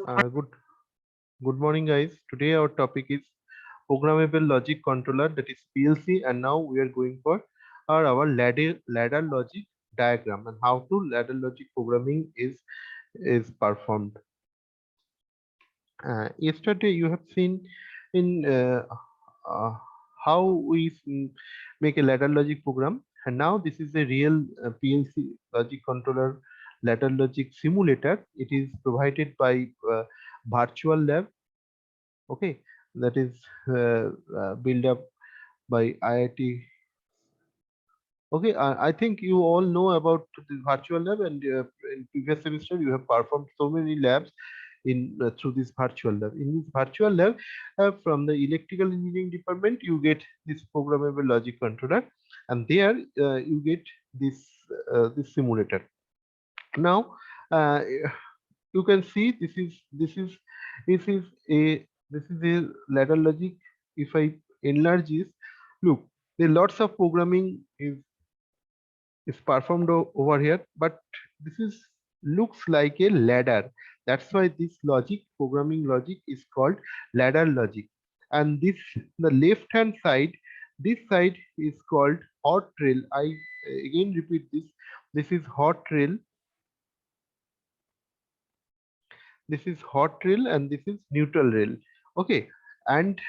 Good morning, guys. Today our topic is programmable logic controller, that is PLC, and now we are going for our ladder logic diagram and how to ladder logic programming is performed. Yesterday you have seen in uh, how we make a ladder logic program, and now this is a real PLC logic controller ladder logic simulator. It is provided by Virtual Lab. Okay, that is built up by IIT. Okay, I think you all know about the virtual lab, and in previous semester you have performed so many labs in through this virtual lab. In this virtual lab, from the electrical engineering department, you get this programmable logic controller, and there you get this this simulator. Now, you can see this is a ladder logic. If I enlarge this, look, there are lots of programming is performed over here, but this is looks like a ladder. That's why this logic, programming logic, is called ladder logic. And this, the left hand side, this side is called hot rail. I again repeat this. This is hot rail, this is hot rail, and this is neutral rail. Okay, and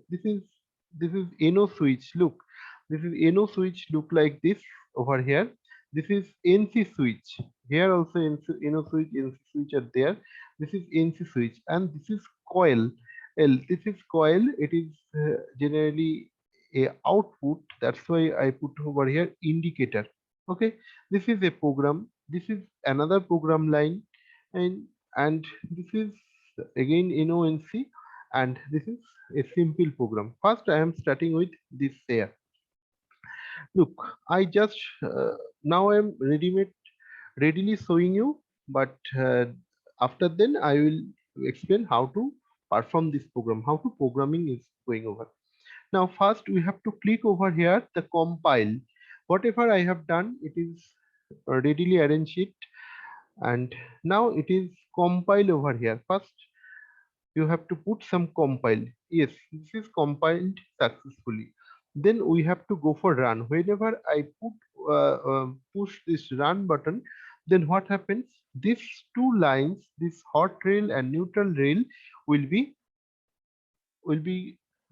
this is NO switch. Look, this is NO switch, look like this over here. This is NC switch. Here also NO switch, NC switch are there. This is NC switch, and this is coil L. This is coil. It is generally a output. That's why I put over here indicator. Okay, this is a program. This is another program line, and this is again NONC, and this is a simple program. First, I am starting with this here. Look, I just now I am readily showing you, but after then I will explain how to perform this program, how to programming is going over. Now first we have to click over here the compile. Whatever I have done, it is readily arrange it, and now it is compile over here. First you have to put some compile. Yes, this is compiled successfully. Then we have to go for run. Whenever I push this run button, then what happens, these two lines, this hot rail and neutral rail, will be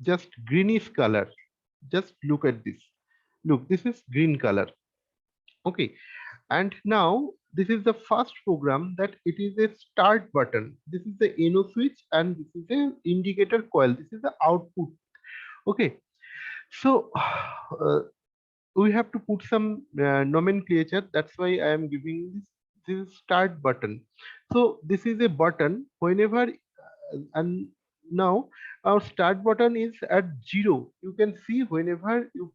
just greenish color. Just look at this. Look, this is green color. Okay, and now this is the first program, that it is a start button. This is the NO switch, and this is the indicator coil. This is the output. Okay, so we have to put some nomenclature. That's why I am giving this start button. So this is a button. Whenever and now our start button is at 0. You can see whenever you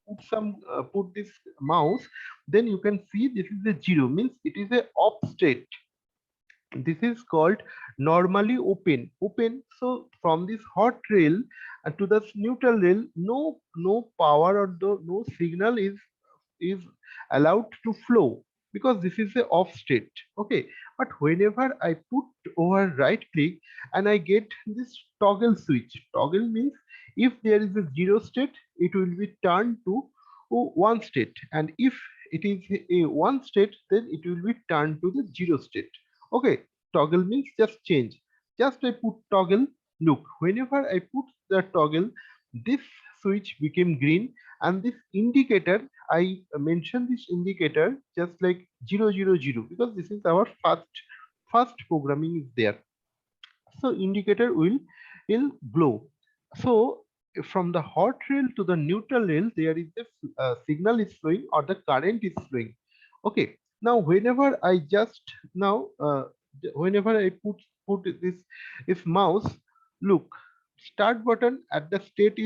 put this mouse, then you can see this is a 0, means it is a off state. This is called normally open. So from this hot rail to the neutral rail, no power or no signal is allowed to flow, because this is a off state. Okay, but whenever I put over right click and I get this toggle switch. Toggle means if there is a 0 state, it will be turned to 1 state, and if it is a 1 state, then it will be turned to the 0 state. Okay, toggle means just change. Just I put toggle. Look, whenever I put the toggle, this switch became green, and this indicator, I mentioned this indicator just like 000, because this is our first programming is there. So indicator will glow. So from the hot rail to the neutral rail, there is a signal is flowing, or the current is flowing. Okay, now whenever I just now whenever I put this mouse, look, start button at the state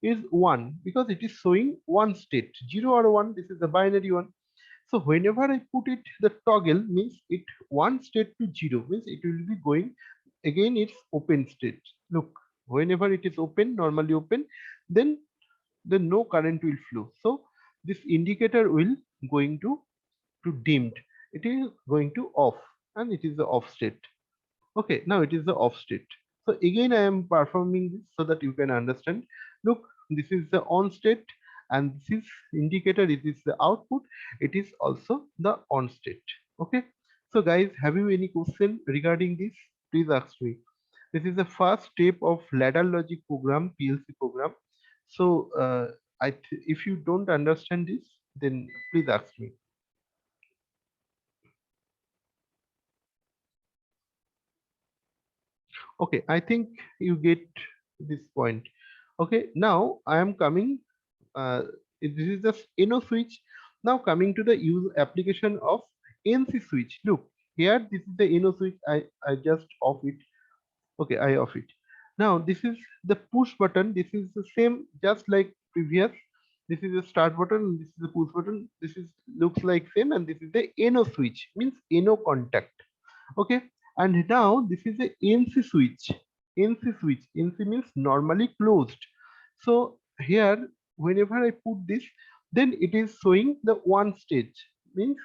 is 1, because it is showing one state, 0 or 1. This is the binary one. So whenever I put it, the toggle means it 1 state to 0, means it will be going again its open state. Look, whenever it is open, normally open, then no current will flow. So this indicator will going to dimmed. It is going to off, and it is the off state. Okay, now it is the off state. So again, I am performing this so that you can understand. Look, this is the on state, and this is indicator. It is the output. It is also the on state. Okay. So guys, have you any question regarding this? Please ask me. This is the first step of ladder logic program, PLC program. So if you don't understand this, then please ask me. Okay, I think you get this point. Okay, now I am coming. This is the NO switch. Now coming to the use application of NC switch. Look here, this is the NO switch. I just off it. Okay, I off it. Now this is the push button. This is the same, just like previous. This is the start button. This is the push button. This is looks like same, and this is the NO switch. Means NO contact. Okay, and now this is a NC switch. NC switch. NC means normally closed. So here, whenever I put this, then it is showing the one stage. Means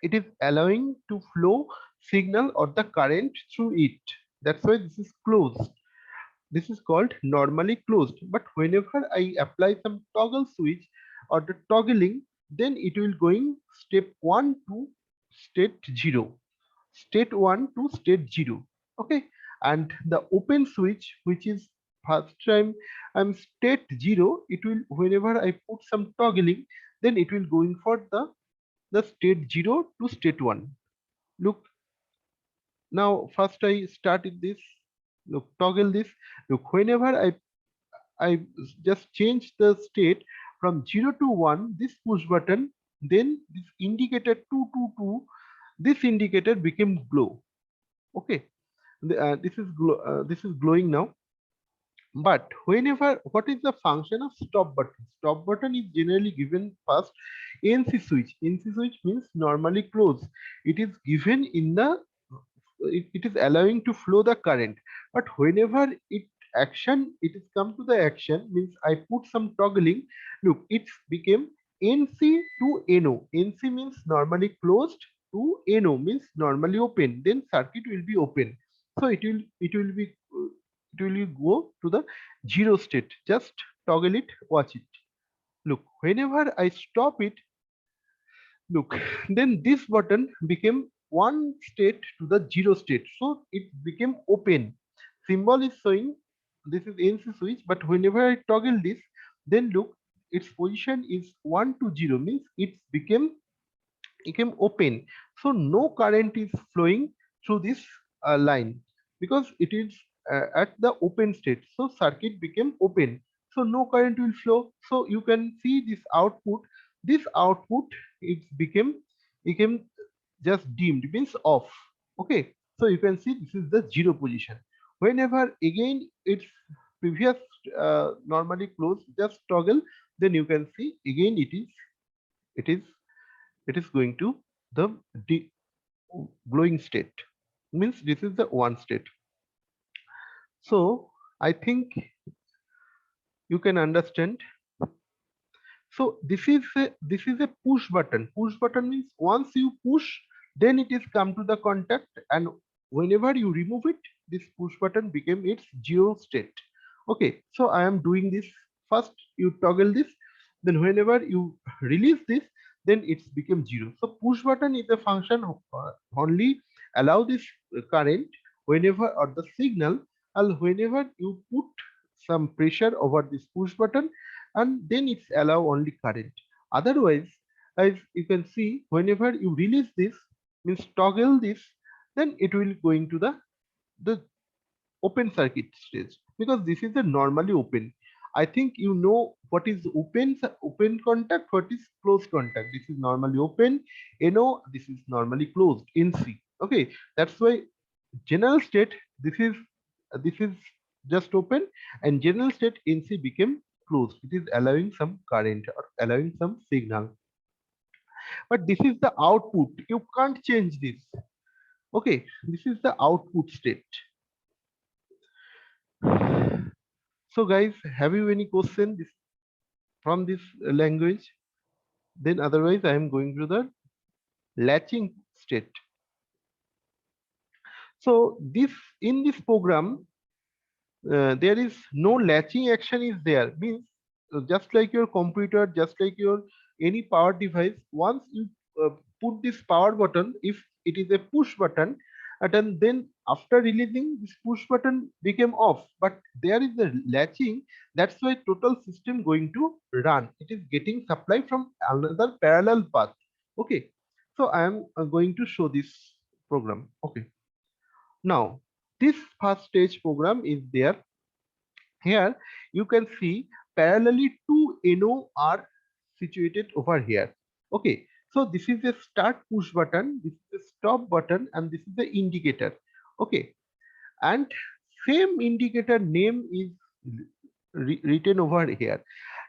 it is allowing to flow signal or the current through it. That's why this is closed. This is called normally closed. But whenever I apply some toggle switch or the toggling, then it will going step 1 to state 0, state 1 to state 0. Okay, and the open switch, which is first time I'm state 0, it will, whenever I put some toggling, then it will going for the state 0 to state 1. Look, now first I started this. Look, toggle this. Look, whenever I just change the state from 0 to 1, this push button, then this indicator 222, this indicator became glow. Okay, this is glowing now. But whenever, what is the function of stop button? Stop button is generally given first NC switch. NC switch means normally close. It is given in the, it is allowing to flow the current. But whenever it is come to the action, means I put some toggling. Look, it became NC to NO. NC means normally closed, to NO means normally open. Then circuit will be open. So it will be it will go to the 0 state. Just toggle it, watch it. Look, whenever I stop it, look, then this button became one state to the 0 state. So it became open. Symbol is showing this is NC switch, but whenever I toggle this, then look, its position is 1 to 0, means it became open. So no current is flowing through this line because it is at the open state. So circuit became open. So no current will flow. So you can see this output. This output, it became just dimmed, means off. Okay. So you can see this is the 0 position. Whenever again it's previous normally closed, just toggle, then you can see again it is it is going to the glowing state, means this is the one state. So I think you can understand. So this is a push button. Push button means once you push, then it is come to the contact, and whenever you remove it, this push button became its 0 state. Okay, so I am doing this. First you toggle this, then whenever you release this, then it's become 0. So push button is a function of, only allow this current whenever, or the signal, and whenever you put some pressure over this push button, and then it's allow only current. Otherwise, as you can see, whenever you release this, means toggle this, then it will going to the open circuit stage, because this is a normally open. I think you know what is open contact, what is closed contact. This is normally open, this is normally closed, NC. Okay, that's why general state, this is just open, and general state NC became closed. It is allowing some current or allowing some signal. But this is the output. You can't change this. Okay, this is the output state. So guys, have you any question from this language? Then otherwise I am going to the latching state. So this, in this program, there is no latching action is there, means just like your computer, just like your any power device, once you uh, put this power button, if it is a push button, and then after releasing, this push button became off, but there is a latching, that's why total system going to run, it is getting supply from another parallel path. Okay, so I am going to show this program. Okay, now this first stage program is there. Here you can see parallelly two NO are situated over here. Okay, so this is a start push button, this is a stop button, and this is the indicator. Okay, and same indicator name is written over here.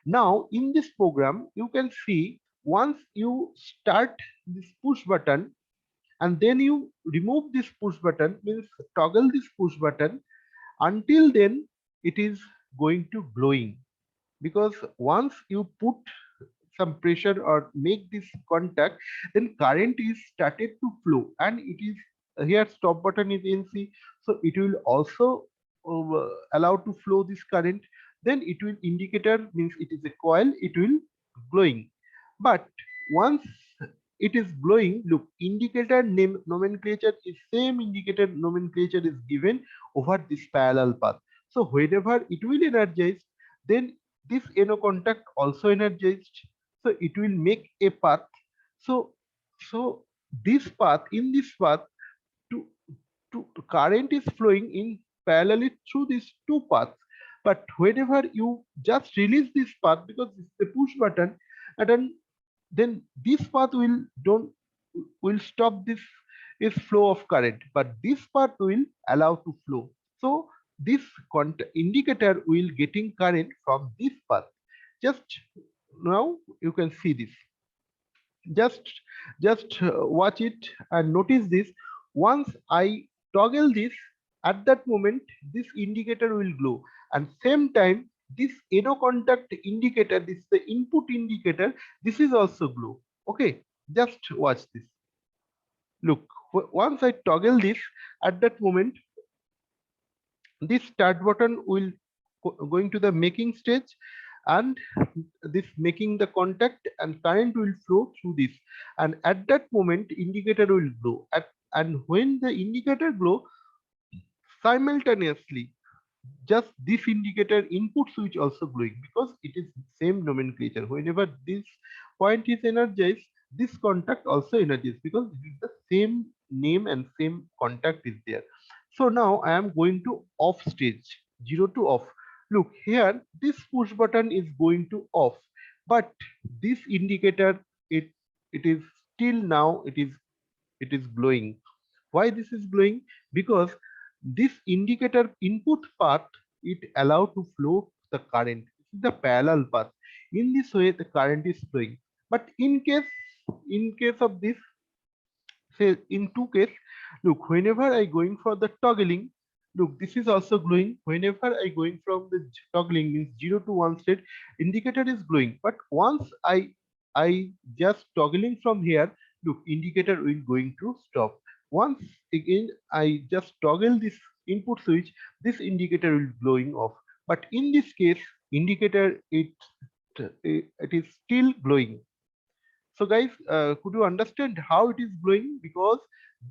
Now in this program you can see, once you start this push button and then you remove this push button, means toggle this push button, until then it is going to glowing, because once you put some pressure or make this contact, then current is started to flow, and it is here stop button is NC, so it will also allow to flow this current. Then it will indicator, means it is a coil, it will glowing. But once it is glowing, look, indicator name nomenclature is same, indicator nomenclature is given over this parallel path. So whenever it will energize, then this NO contact also energized, so it will make a path. So this path, in this path, to current is flowing in parallelly through these two paths. But whenever you just release this path, because this is the push button, and then this path will stop this is flow of current, but this part will allow to flow. So this indicator will getting current from this path. Just now you can see this, just watch it and notice this. Once I toggle this, at that moment this indicator will glow, and same time this NO contact indicator, this is the input indicator, this is also glow. Okay, just watch this. Look, once I toggle this, at that moment this start button will going to the making stage, and this making the contact, and current will flow through this, and at that moment indicator will glow and when the indicator glow, simultaneously just this indicator input switch also glowing, because it is same nomenclature. Whenever this point is energized, this contact also energized, because it is the same name and same contact is there. So now I am going to off stage, 0 to off. Look here, this push button is going to off, but this indicator, it is still now it is glowing. Why this is glowing? Because this indicator input path, it allow to flow the current. This is the parallel path. In this way, the current is flowing. But in case of this, say in two case, look, whenever I going for the toggling, look, this is also glowing. Whenever I going from the toggling, means 0 to 1 state, indicator is glowing. But once I just toggling from here, look, indicator will going to stop. Once again I just toggle this input switch, this indicator will glowing off. But in this case, indicator it is still glowing. So guys, could you understand how it is glowing? Because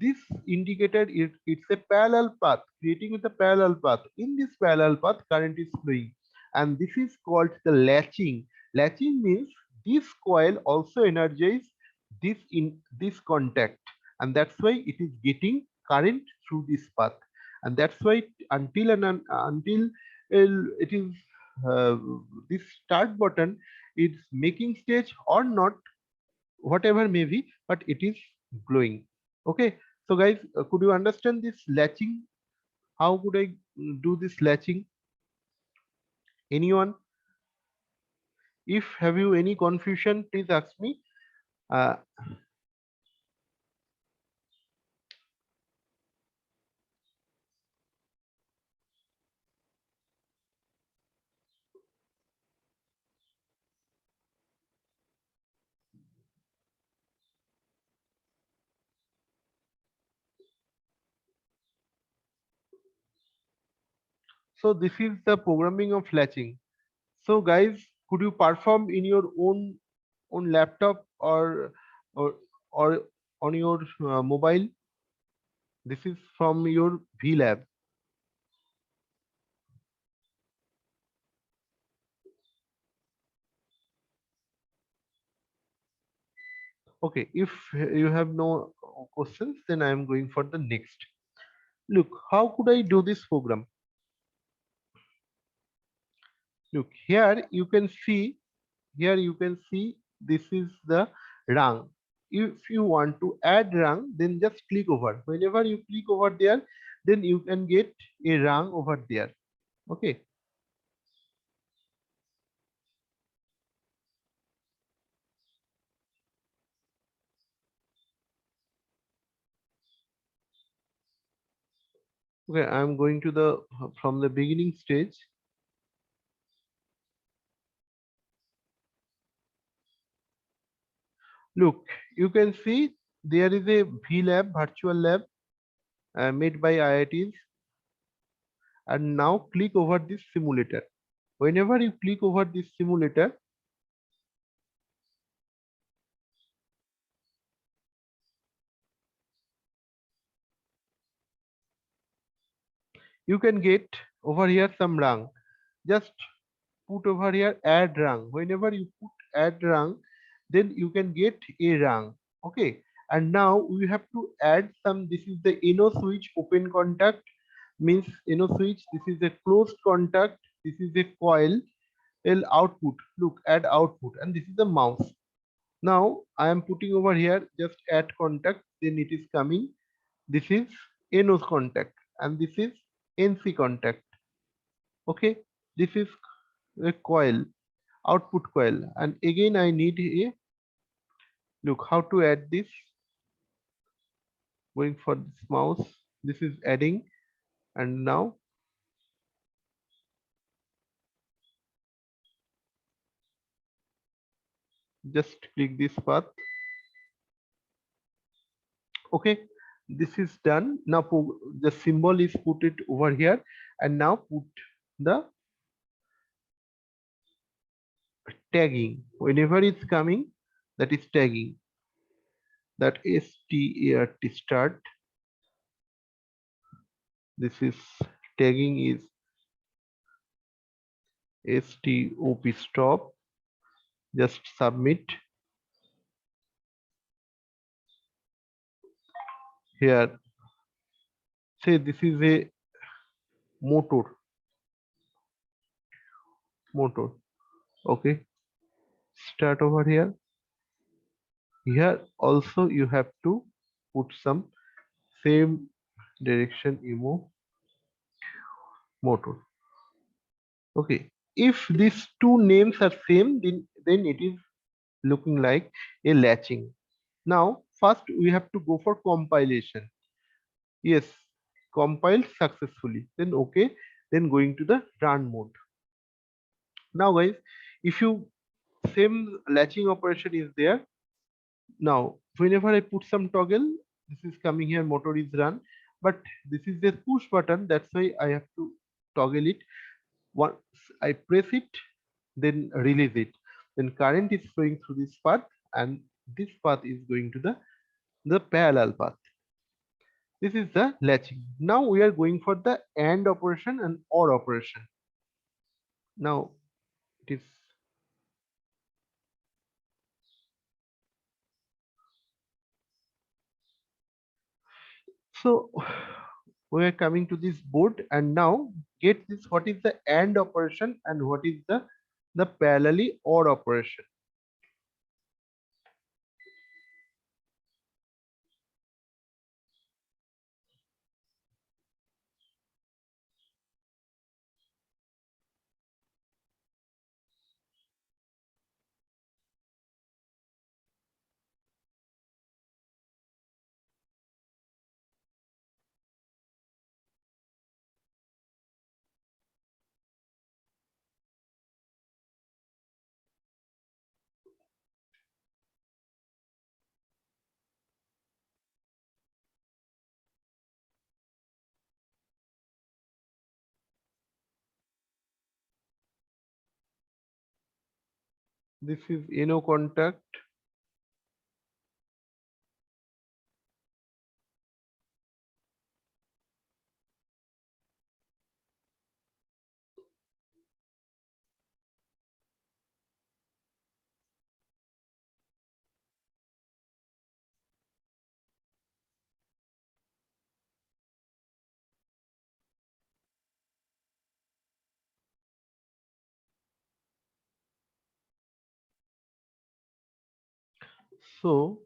this indicator is, it's a parallel path, creating with a parallel path. In this parallel path, current is flowing, and this is called the latching. Latching means this coil also energize this in this contact, and that's why it is getting current through this path. And that's why until it is uh, this start button is making stage or not, whatever may be, but it is glowing. Okay, so guys, could you understand this latching? How could I do this latching? Anyone? If have you any confusion, please ask me. uh, So this is the programming of latching. So guys, could you perform in your own laptop or or on your mobile? This is from your VLab. Okay, if you have no questions, then I am going for the next. Look, how could I do this program? Look, here you can see this is the rung. If you want to add rung, then just click over. Whenever you click over there, then you can get a rung over there. Okay. Okay, I'm going to the from the beginning stage. Look, you can see there is a VLab virtual lab made by IITs, and now click over this simulator. Whenever you click over this simulator, you can get over here some rung. Just put over here add rung. Whenever you put add rung, then you can get a rung. Okay, and now we have to add some. This is the NO switch open contact, means NO switch. This is a closed contact. This is a coil. L output. Look, add output, and this is the mouse. Now I am putting over here just add contact. Then it is coming. This is NO contact, and this is NC contact. Okay, this is a coil, output coil, and again I need a look how to add this. Going for this mouse, this is adding, and now just click this path. Okay, this is done. Now the symbol is put it over here, and now put the tagging. Whenever it's coming, that is tagging. That start start. This is tagging is stop stop. Just submit. Here say this is a motor. Okay, start over here. Here also you have to put some same direction emo motor. Okay, if these two names are same, then it is looking like a latching. Now first we have to go for compilation. Yes, compiled successfully, then okay, then going to the run mode. Now guys, if you same latching operation is there. Now whenever I put some toggle, this is coming here, motor is run, but this is the push button, that's why I have to toggle it. Once I press it, then release it, then current is flowing through this path, and this path is going to the parallel path. This is the latching. Now we are going for the AND operation and OR operation. Now it is so we are coming to this board, and now get this, what is the AND operation and what is the parallelly OR operation. This is NO contact. So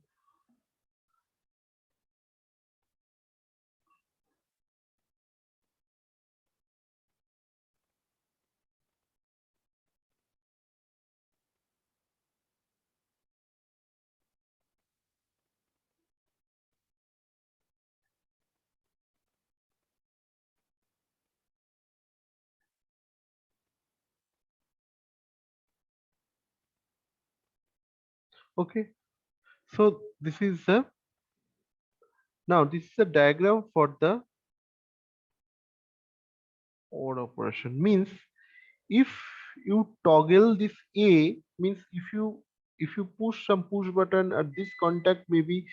okay, so this is the now this is a diagram for the OR operation. Means if you toggle this A, means if you push some push button at this contact, maybe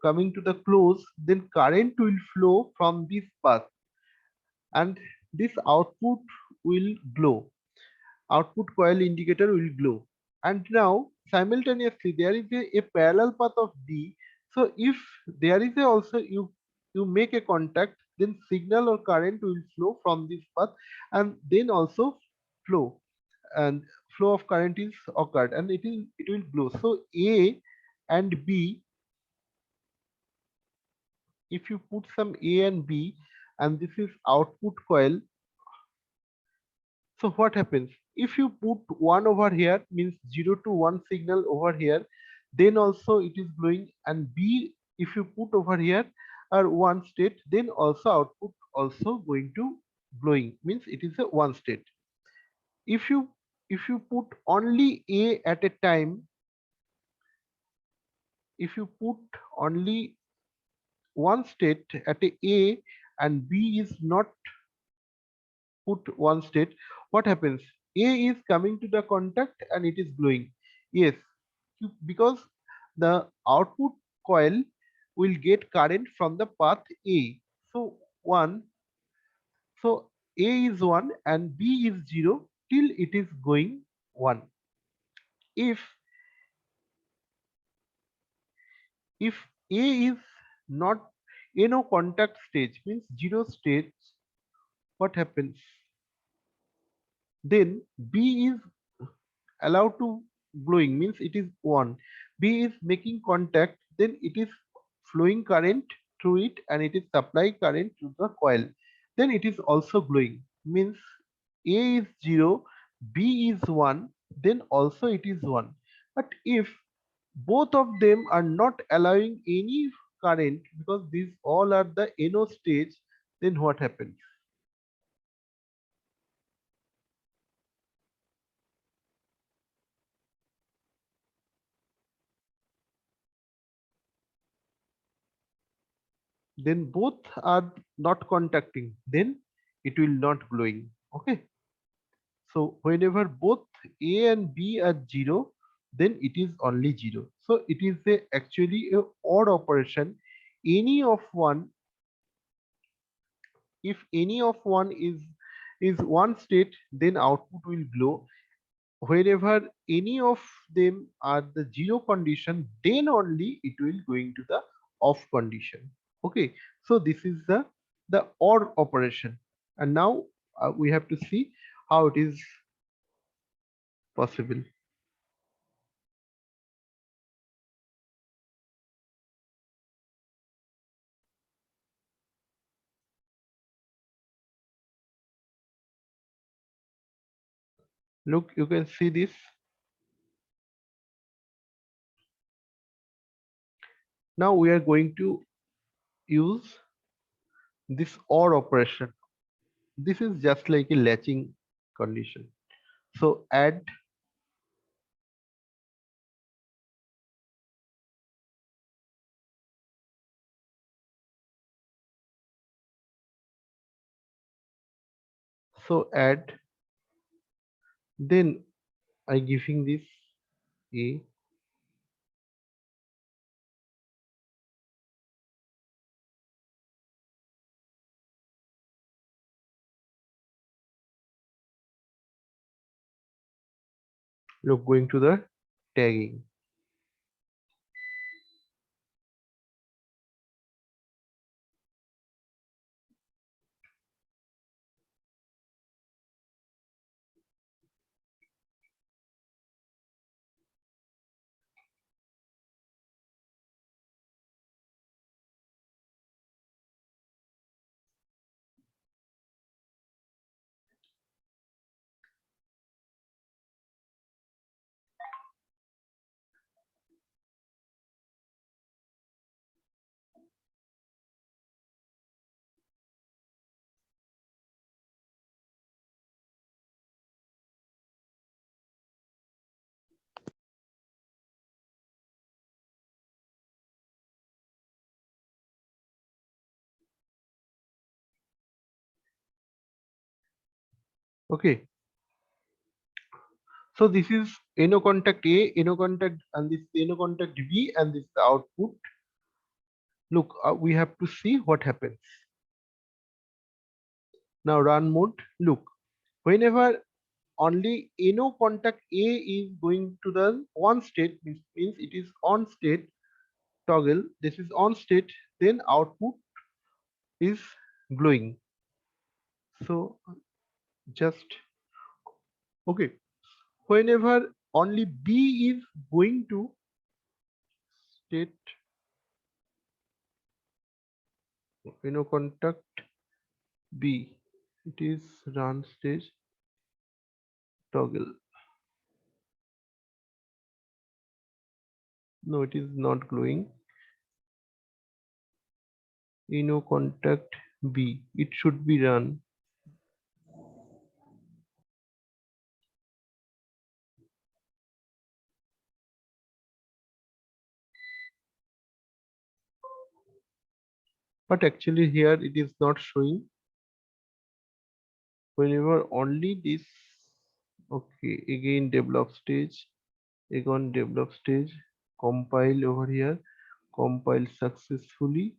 coming to the close, then current will flow from this path and this output will glow. Output coil indicator will glow. And now simultaneously there is a parallel path of D. So if there is also you make a contact, then signal or current will flow from this path and then also flow, and flow of current is occurred and it will glow. So A and B, if you put some A and B, and this is output coil. So what happens if you put one over here, means 0 to 1 signal over here, then also it is glowing, and B if you put over here or one state, then also output also going to glowing, means it is a one state. If you put only A at a time, if you put only one state at a and B is not put one state, what happens? A is coming to the contact and it is glowing. Yes, because the output coil will get current from the path A. So one, so A is 1 and B is 0 till it is going 1. If if A is not no contact stage, means 0 stage, what happens? Then B is allowed to glowing, means it is 1. B is making contact, then it is flowing current through it and it is supply current to the coil, then it is also glowing, means A is 0, B is 1, then also it is 1. But if both of them are not allowing any current, because these all are the NO stage, then what happens? Then both are not contacting, then it will not glowing. Okay, so whenever both A and B are 0, then it is only 0. So it is actually a odd operation. Any of one, if any of one is one state, then output will glow. Whenever any of them are the 0 condition, then only it will going to the off condition. Okay, so this is the OR operation. And now we have to see how it is possible. Look, you can see this. Now we are going to use this OR operation. This is just like a latching condition. So add, so add, then I giving this A. Look, going to the tagging. Okay. So this is NO contact A, NO contact, and this NO contact B, and this is the output. Look, we have to see what happens. Now run mode. Look, whenever only NO contact A is going to the on state, means it is on state toggle. This is on state, then output is glowing. So just okay. Whenever only B is going to state NO contact B, it is run stage toggle. No, it is not glowing. NO contact B, it should be run. But actually here it is not showing. Whenever only this, okay, again develop stage, again develop stage, compile over here, compile successfully.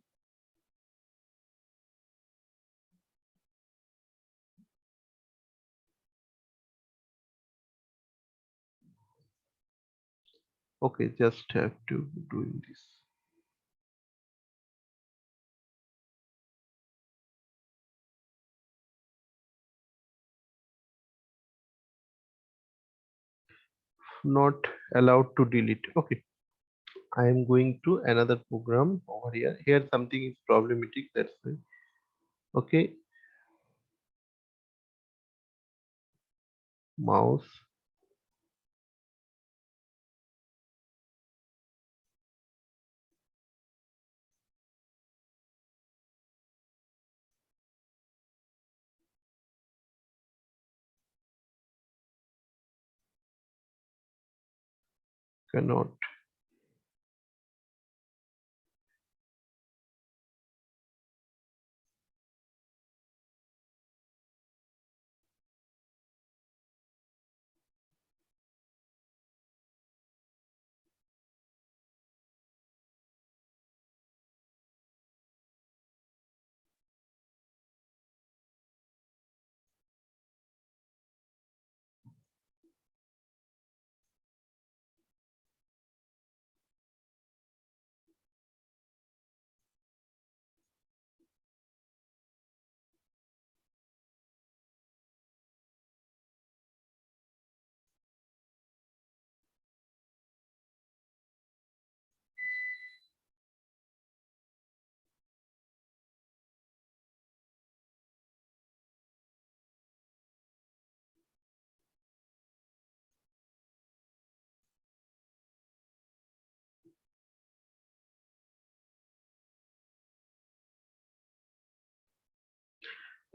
Okay, just have to doing this. Not allowed to delete. Okay, I am going to another program over here. Here something is problematic, that's why. Okay, mouse, cannot.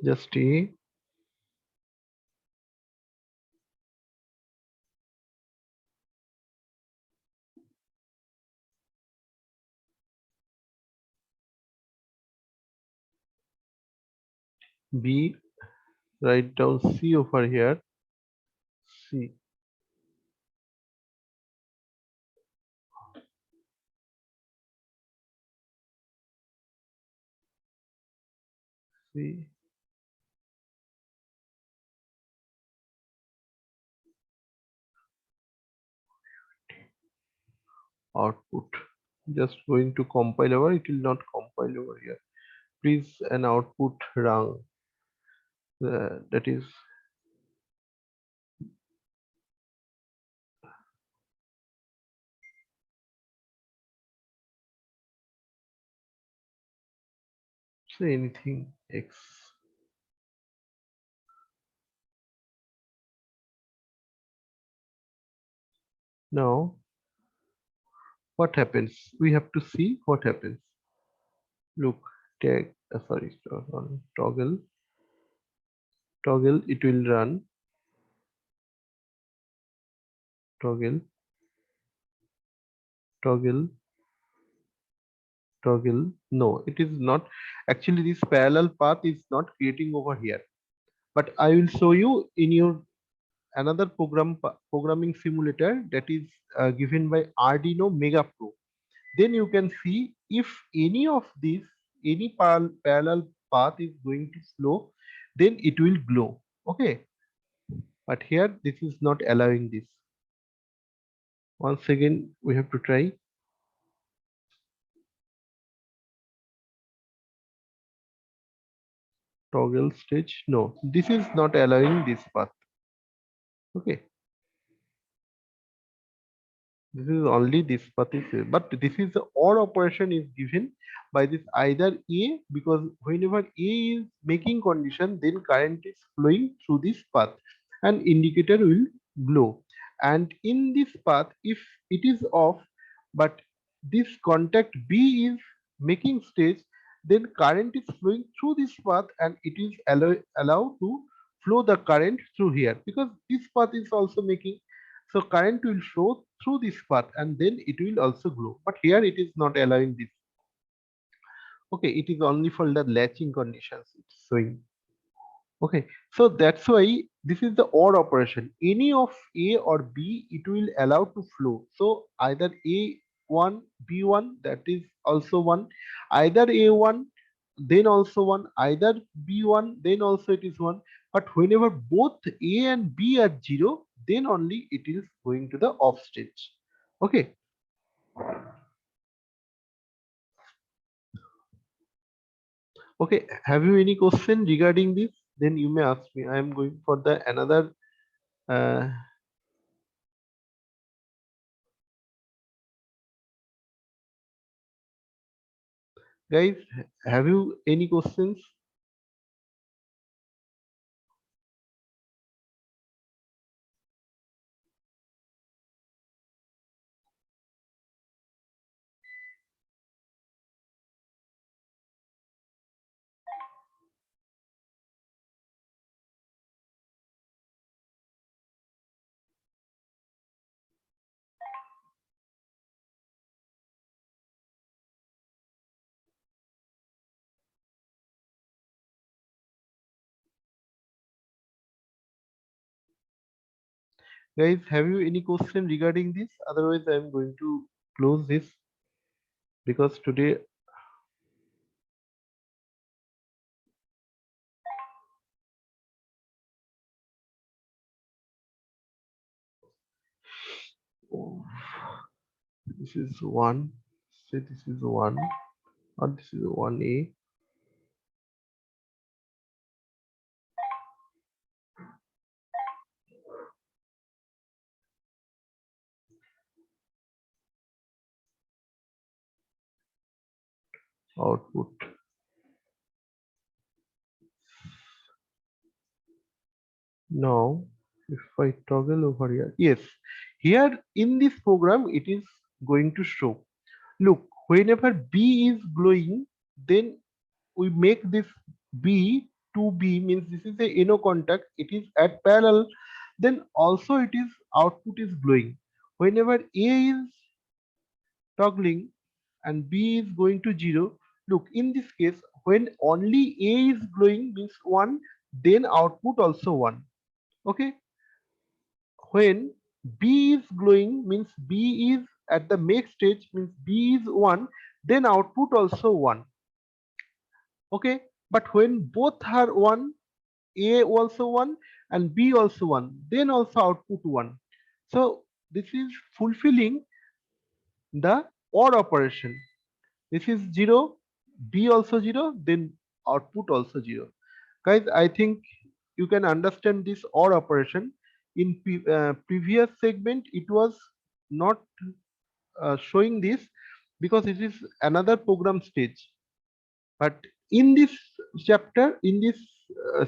Just A, B, write down C over here. C. See output. Just going to compile over, it will not compile over here. Please an output rung. That is say anything X. Now what happens? We have to see what happens. Look, tag sorry, toggle, it will run toggle, toggle, toggle. No, it is not. Actually, this parallel path is not creating over here, but I will show you in your another programming simulator that is given by Arduino Mega Pro. Then you can see if any of these, any parallel path is going to flow, then it will glow. Okay, but here this is not allowing this. Once again, we have to try toggle stage. No, this is not allowing this path. Okay, this is only this path is here. But this is the OR operation is given by this either A, because whenever A is making condition, then current is flowing through this path and indicator will glow. And in this path, if it is off, but this contact B is making stage, then current is flowing through this path and it is allow to flow the current through here, because this path is also making, so current will flow through this path and then it will also glow. But here it is not allowing this. Okay, it is only for the latching conditions it's showing. Okay, so that's why this is the OR operation. Any of A or B, it will allow to flow. So either A1, B1, that is also one. Either A1, then also one. Either B1, then also it is one. But whenever both A and B are 0, then only it is going to the off stage. Okay. Okay. Have you any question regarding this? Then you may ask me. I am going for the another. Uh, Guys, have you any questions? Guys, have you any question regarding this? Otherwise, I am going to close this because today. Oh, this is one. Say this is one, or this is one A. Output. Now, if I toggle over here, yes, here in this program, it is going to show. Look, whenever B is glowing, then we make this B to B, means this is a NO contact, it is at parallel, then also it is output is glowing. Whenever A is toggling and B is going to 0, look, in this case, when only A is glowing means 1, then output also 1. Okay, when B is glowing means B is at the make stage, means B is 1, then output also 1. Okay, But when both are 1, A also 1 and B also 1, then also output 1. So this is fulfilling the OR operation. This is 0, B also 0, then output also 0. Guys, I think you can understand this OR operation. In previous segment, it was not showing this because it is another program stage. But in this chapter, in this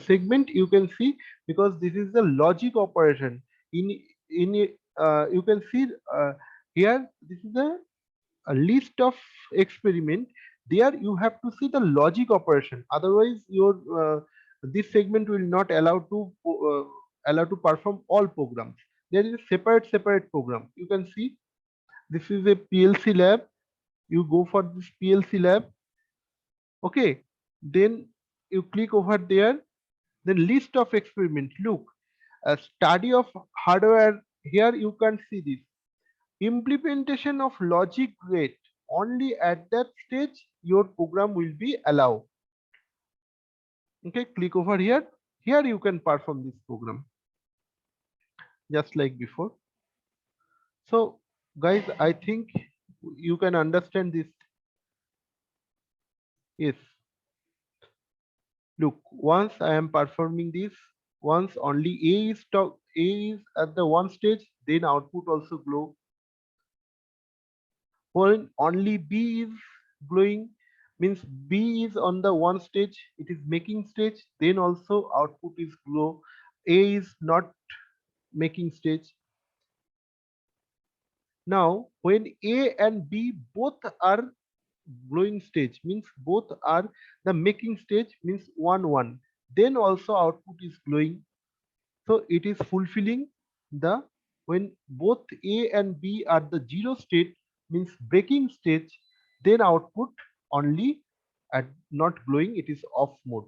segment, you can see, because this is the logic operation. In you can see here, this is a list of experiment. There you have to see the logic operation, otherwise your this segment will not allow to perform all programs. There is a separate program. You can see this is a PLC lab. You go for this PLC lab. Okay, then you click over there. Then list of experiment. Look, a study of hardware. Here you can see this implementation of logic gate. Only at that stage your program will be allowed. Okay, click over here. Here you can perform this program just like before. So guys, I think you can understand this. Yes, look, once I am performing this, once only A is at the one stage, then output also glow. When only B is glowing, means B is on the one stage, it is making stage, then also output is glow. A is not making stage. Now when A and B both are glowing stage, means both are the making stage, means 1 1, then also output is glowing. So it is fulfilling the, when both A and B are the zero state, means breaking stage, then output only at not glowing, it is off mode.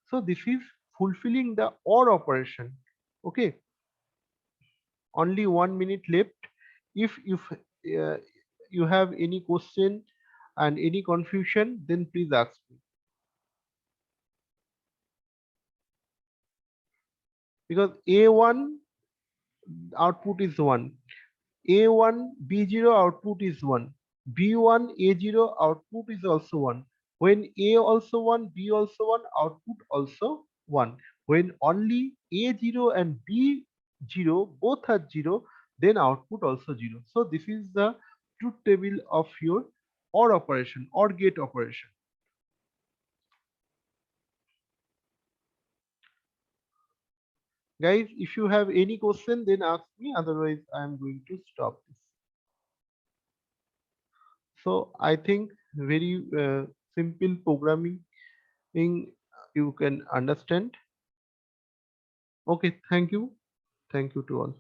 So this is fulfilling the OR operation. Okay, only 1 minute left. If you have any question and any confusion, then please ask me, because A1 output is 1, A1 B0 output is 1, B1 A0 output is also 1. When A also 1, B also 1, output also 1. When only A0 and B0 both are 0, then output also 0. So this is the truth table of your OR operation or gate operation. Guys, if you have any question, then ask me, otherwise I am going to stop this. So I think very simple programming you can understand. Okay, thank you to all.